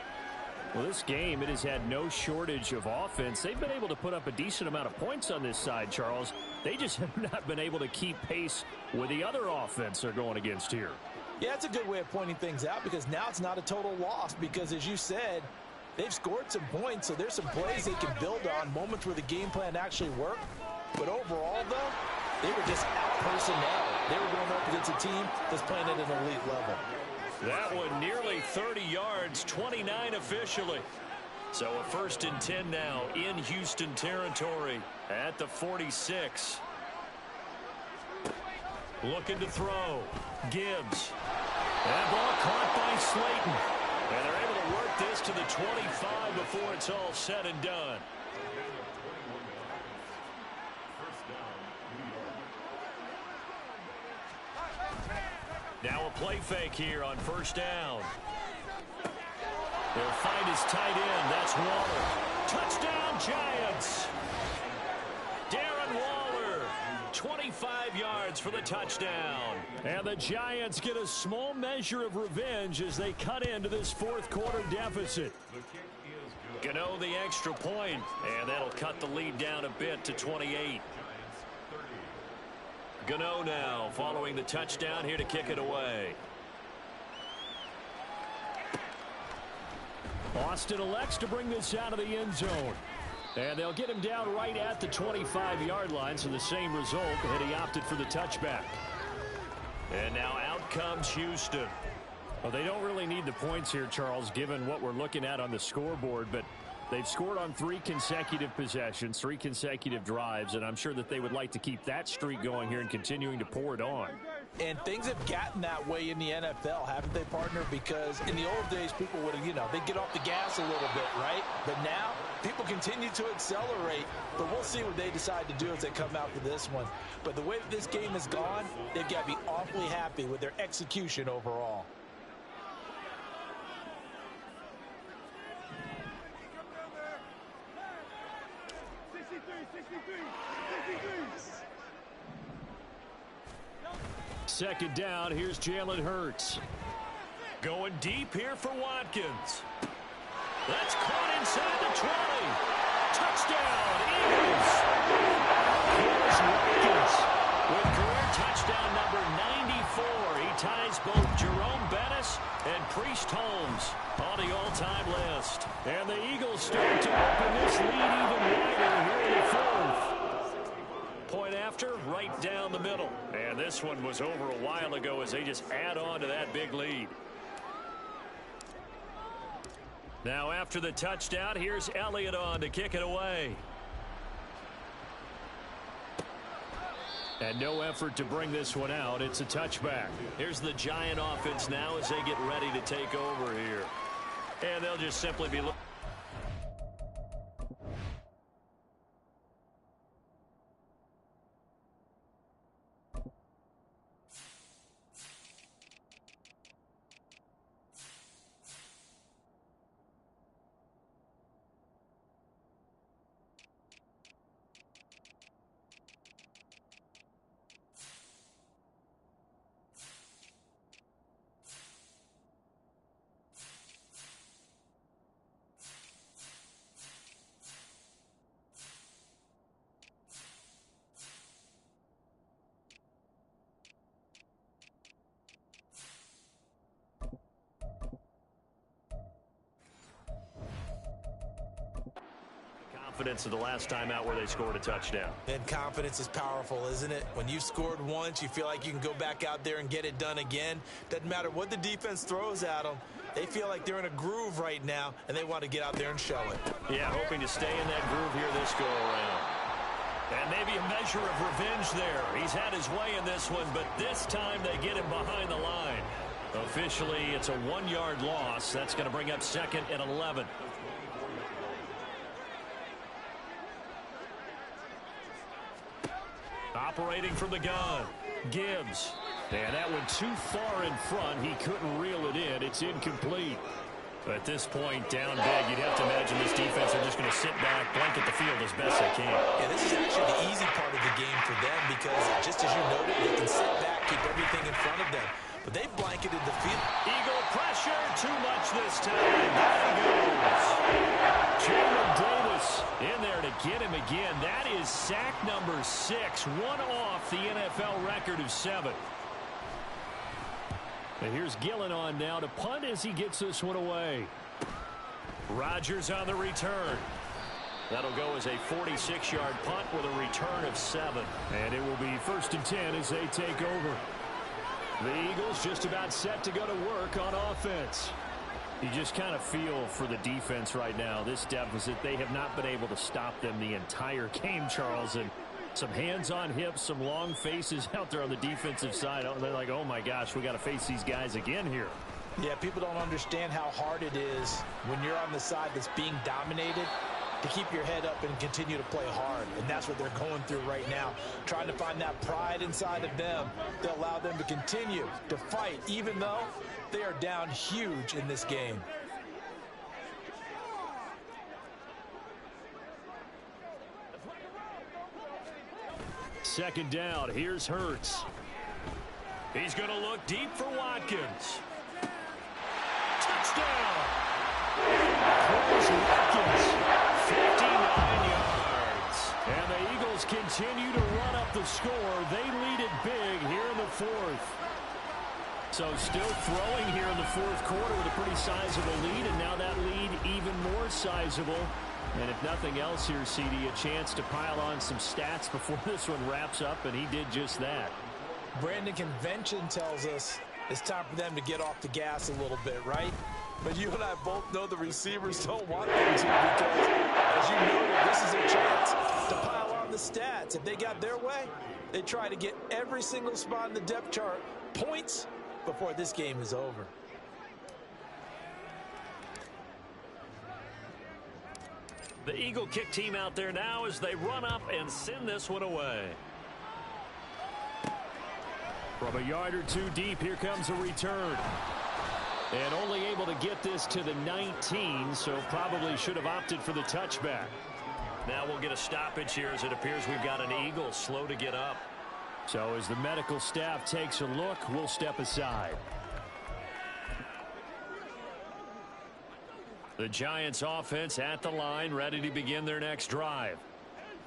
Well, this game, it has had no shortage of offense. They've been able to put up a decent amount of points on this side, Charles. They just have not been able to keep pace with the other offense they're going against here. Yeah, it's a good way of pointing things out because now it's not a total loss because, as you said, they've scored some points, so there's some plays they can build on, moments where the game plan actually worked. But overall, though, they were just out personnel. They were going up against a team that's playing at an elite level. That one nearly 30 yards, 29 officially. So a 1st and 10 now in Houston territory at the 46. Looking to throw. Gibbs. That ball caught by Slayton. And they're able to work this to the 25 before it's all said and done. Now a play fake here on 1st down. They'll find his tight end. That's Waller. Touchdown, Giants. Darren Waller, 25 yards for the touchdown. And the Giants get a small measure of revenge as they cut into this 4th quarter deficit. Gano the extra point, and that'll cut the lead down a bit to 28. Gano now following the touchdown here to kick it away. Austin elects to bring this out of the end zone. And they'll get him down right at the 25-yard line, so the same result, and he opted for the touchback. And now out comes Houston. Well, they don't really need the points here, Charles, given what we're looking at on the scoreboard, but they've scored on 3 consecutive possessions, 3 consecutive drives, and I'm sure that they would like to keep that streak going here and continuing to pour it on. And things have gotten that way in the NFL, haven't they, partner? Because in the old days, people would have, they'd get off the gas a little bit, right? But now, people continue to accelerate, but we'll see what they decide to do as they come out to this one. But the way that this game has gone, they've got to be awfully happy with their execution overall. Second down, here's Jalen Hurts. Going deep here for Watkins. That's caught inside the 20. Touchdown, Eagles. Here's Watkins with career touchdown number 94. He ties both Jerome Bettis and Priest Hall missed. And the Eagles start to open this lead even wider here in the fourth. Point after, right down the middle. And this one was over a while ago as they just add on to that big lead. Now after the touchdown, here's Elliott on to kick it away. And no effort to bring this one out. It's a touchback. Here's the Giant offense now as they get ready to take over here. And they'll just simply be looking. Confidence of the last time out where they scored a touchdown. And confidence is powerful, isn't it? When you've scored once, you feel like you can go back out there and get it done again. Doesn't matter what the defense throws at them. They feel like they're in a groove right now, and they want to get out there and show it. Yeah, hoping to stay in that groove here this go-around. And maybe a measure of revenge there. He's had his way in this one, but this time they get him behind the line. Officially, it's a 1-yard loss. That's going to bring up 2nd and 11. Operating from the gun, Gibbs. And that one too far in front. He couldn't reel it in. It's incomplete. At this point, down big, you'd have to imagine this defense are just going to sit back, blanket the field as best they can. Yeah, this is actually the easy part of the game for them because, just as you noted, they can sit back, keep everything in front of them. But they blanketed the field. Eagle pressure, too much this time. Down goes. Chandler Davis in there to get him again. That is sack number 6, one off the NFL record of 7. And here's Gillen on now to punt as he gets this one away. Rodgers on the return. That'll go as a 46-yard punt with a return of 7. And it will be 1st and 10 as they take over. The Eagles just about set to go to work on offense. You just kind of feel for the defense right now. This deficit, they have not been able to stop them the entire game, Charles. And some hands on hips, some long faces out there on the defensive side. They're like, oh, my gosh, we got to face these guys again here. Yeah, people don't understand how hard it is when you're on the side that's being dominated to keep your head up and continue to play hard. And that's what they're going through right now, trying to find that pride inside of them to allow them to continue to fight, even though they are down huge in this game. Second down, here's Hurts. He's going to look deep for Watkins. Touchdown! Here's Watkins, 59 yards. And the Eagles continue to run up the score. They lead it big here in the 4th. So still throwing here in the 4th quarter with a pretty sizable lead, and now that lead even more sizable. And if nothing else here, CD, a chance to pile on some stats before this one wraps up, and he did just that. Brandon, convention tells us it's time for them to get off the gas a little bit, right? But you and I both know the receivers don't want them to because, as you noted, this is a chance to pile on the stats. If they got their way, they try to get every single spot in the depth chart points before this game is over. The Eagle kick team out there now as they run up and send this one away. From a yard or two deep, here comes a return. And only able to get this to the 19, so probably should have opted for the touchback. Now we'll get a stoppage here as it appears we've got an Eagle slow to get up. So as the medical staff takes a look, we'll step aside. The Giants offense at the line, ready to begin their next drive.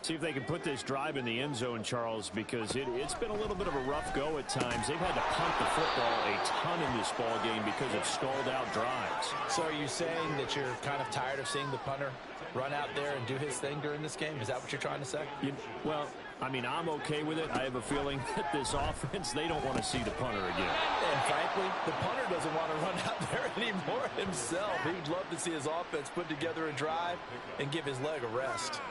See if they can put this drive in the end zone, Charles, because it's been a little bit of a rough go at times. They've had to punt the football a ton in this ball game because of stalled-out drives. So are you saying that you're kind of tired of seeing the punter run out there and do his thing during this game? Is that what you're trying to say? Well, I mean, I'm okay with it. I have a feeling that this offense, they don't want to see the punter again. And frankly, the punter doesn't want to run out there anymore himself. He'd love to see his offense put together a drive and give his leg a rest.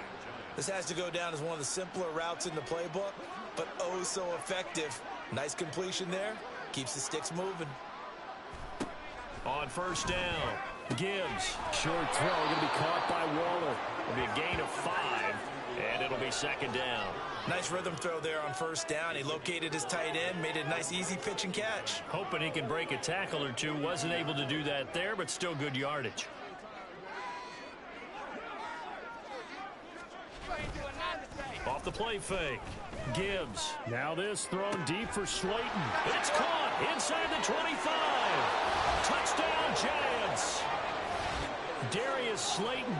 This has to go down as one of the simpler routes in the playbook, but oh so effective. Nice completion there. Keeps the sticks moving. On first down, Gibbs. Short throw going to be caught by Waller. It'll be a gain of 5, and it'll be second down. Nice rhythm throw there on first down. He located his tight end, made it a nice easy pitch and catch. Hoping he can break a tackle or two. Wasn't able to do that there, but still good yardage. Off the play fake. Gibbs. Now this thrown deep for Slayton. It's caught inside the 25. Touchdown, Giants. Darius Slayton.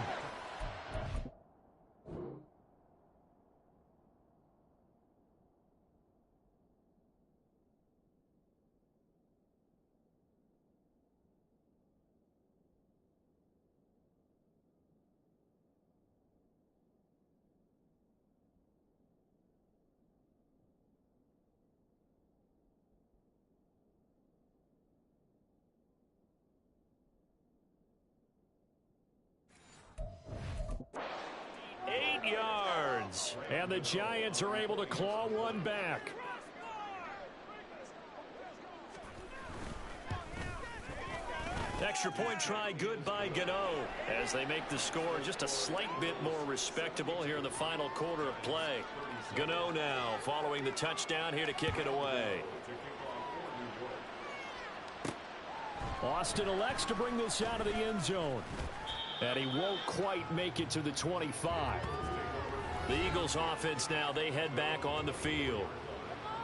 Yards. And the Giants are able to claw one back. Extra point try good by Gano as they make the score just a slight bit more respectable here in the final quarter of play. Gano now following the touchdown here to kick it away. Austin elects to bring this out of the end zone. And he won't quite make it to the 25. The Eagles offense now, they head back on the field.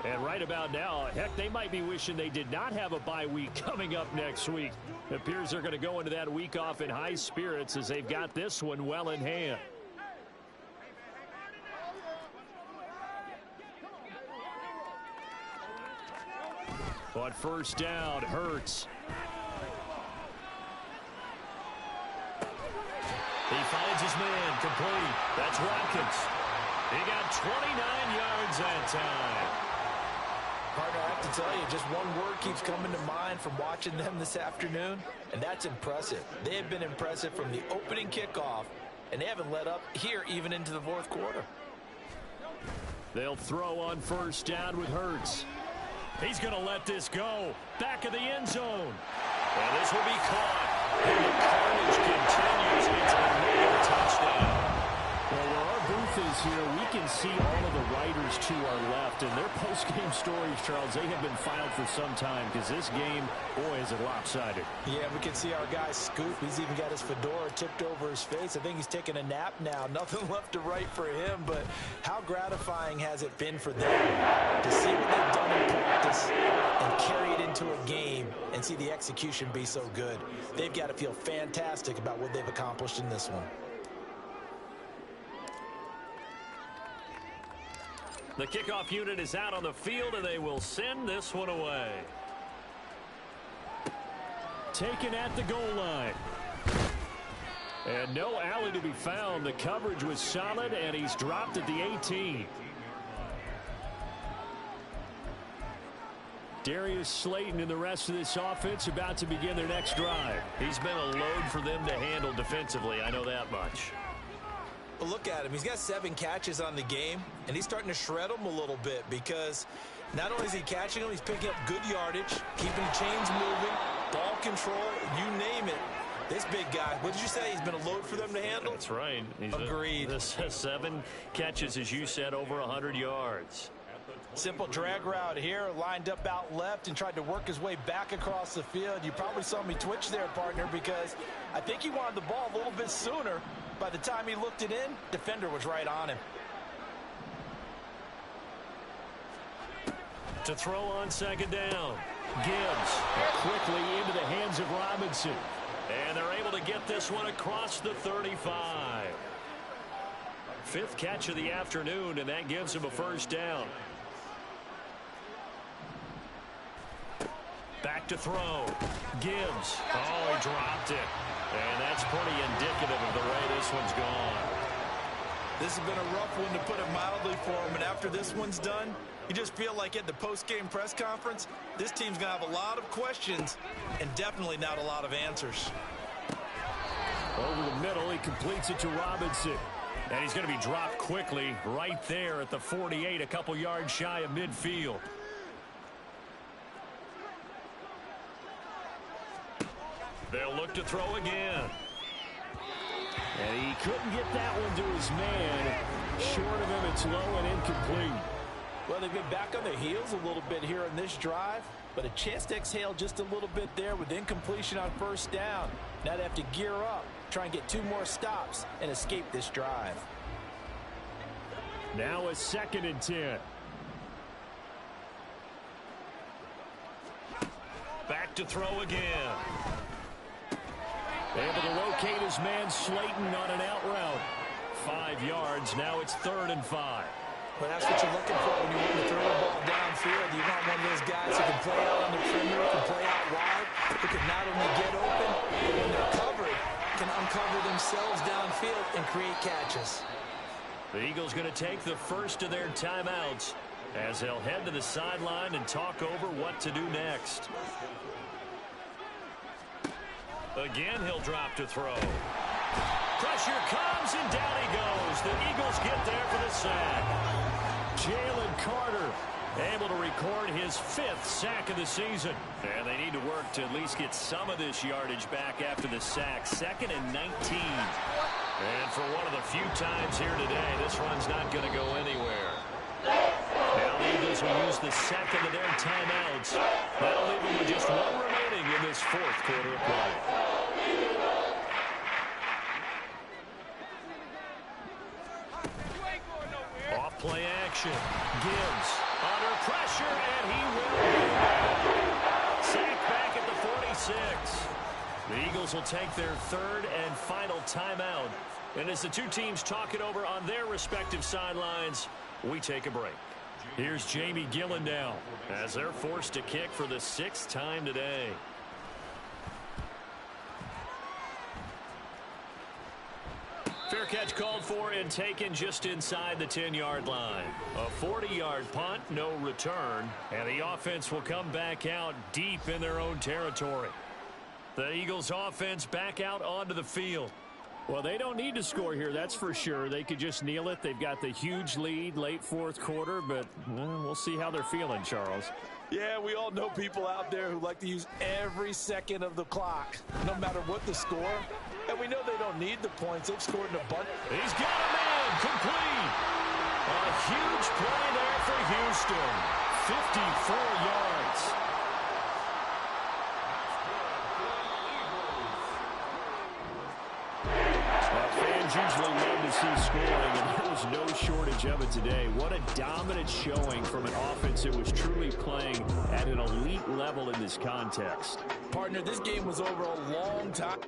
And right about now, heck, they might be wishing they did not have a bye week coming up next week. It appears they're going to go into that week off in high spirits as they've got this one well in hand. On first down, Hurts. He finds his man complete. That's Watkins. He got 29 yards that time. Partner, I have to tell you, just one word keeps coming to mind from watching them this afternoon, and that's impressive. They have been impressive from the opening kickoff, and they haven't let up here even into the fourth quarter. They'll throw on first down with Hurts. He's going to let this go. Back of the end zone. And this will be caught. And the carnage continues. It's another touchdown. Well, where our booth is here, we can see all of the writers to our left. And their post-game stories, Charles, they have been filed for some time because this game, boy, is it lopsided. Yeah, we can see our guy Scoop. He's even got his fedora tipped over his face. I think he's taking a nap now. Nothing left to write for him, but how gratifying has it been for them to see what they've done in practice and carry it into a game and see the execution be so good. They've got to feel fantastic about what they've accomplished in this one. The kickoff unit is out on the field, and they will send this one away. Taken at the goal line. And no alley to be found. The coverage was solid, and he's dropped at the 18. Darius Slayton and the rest of this offense about to begin their next drive. He's been a load for them to handle defensively. I know that much. But look at him. He's got 7 catches on the game, and he's starting to shred them a little bit because not only is he catching them, he's picking up good yardage, keeping the chains moving, ball control, you name it. This big guy, what did you say? He's been a load for them to handle? That's right. Agreed. 7 catches, as you said, over 100 yards. Simple drag route here, lined up out left and tried to work his way back across the field. You probably saw me twitch there, partner, because I think he wanted the ball a little bit sooner. By the time he looked it in, defender was right on him. To throw on second down, Gibbs quickly into the hands of Robinson. And they're able to get this one across the 35. Fifth catch of the afternoon, and that gives him a first down. Back to throw. Gibbs. Oh, he dropped it. And that's pretty indicative of the way this one's gone. This has been a rough one, to put it mildly, for him. And after this one's done, you just feel like at the post-game press conference, this team's going to have a lot of questions and definitely not a lot of answers. Over the middle, he completes it to Robinson. And he's going to be dropped quickly right there at the 48, a couple yards shy of midfield. They'll look to throw again. And he couldn't get that one to his man. Short of him, it's low and incomplete. Well, they've been back on their heels a little bit here in this drive, but a chance to exhale just a little bit there with incompletion on first down. Now they have to gear up, try and get 2 more stops, and escape this drive. Now a 2nd and 10. Back to throw again. Able to locate his man Slayton on an out route. 5 yards. Now it's 3rd and 5. Well, that's what you're looking for when you want to throw the ball downfield. You want one of those guys who can play out on the perimeter, can play out wide, who can not only get open, but when they're covered, can uncover themselves downfield and create catches. The Eagles going to take the first of their timeouts as they'll head to the sideline and talk over what to do next. Again, he'll drop to throw. Pressure comes, and down he goes. The Eagles get there for the sack. Jalen Carter able to record his 5th sack of the season. And they need to work to at least get some of this yardage back after the sack. 2nd and 19. And for one of the few times here today, this run's not going to go anywhere. Now the Eagles will use the 2nd of their timeouts. That'll leave them with just 1 remaining in this 4th quarter of play. Off play action. Gibbs under pressure, and he will be sacked back at the 46. The Eagles will take their 3rd and final timeout. And as the two teams talk it over on their respective sidelines, we take a break. Here's Jamie Gillen now as they're forced to kick for the 6th time today. Fair catch called for and taken just inside the 10-yard line. A 40-yard punt, no return, and the offense will come back out deep in their own territory. The Eagles offense back out onto the field. Well, they don't need to score here, that's for sure. They could just kneel it. They've got the huge lead late 4th quarter, but we'll see how they're feeling, Charles. Yeah, we all know people out there who like to use every second of the clock, no matter what the score. And we know they don't need the points. They've scored in a bunch. He's got a man, complete. A huge play there for Houston. 54 yards. Fans usually love to see scoring, and there was no shortage of it today. What a dominant showing from an offense that was truly playing at an elite level in this context. Partner, this game was over a long time.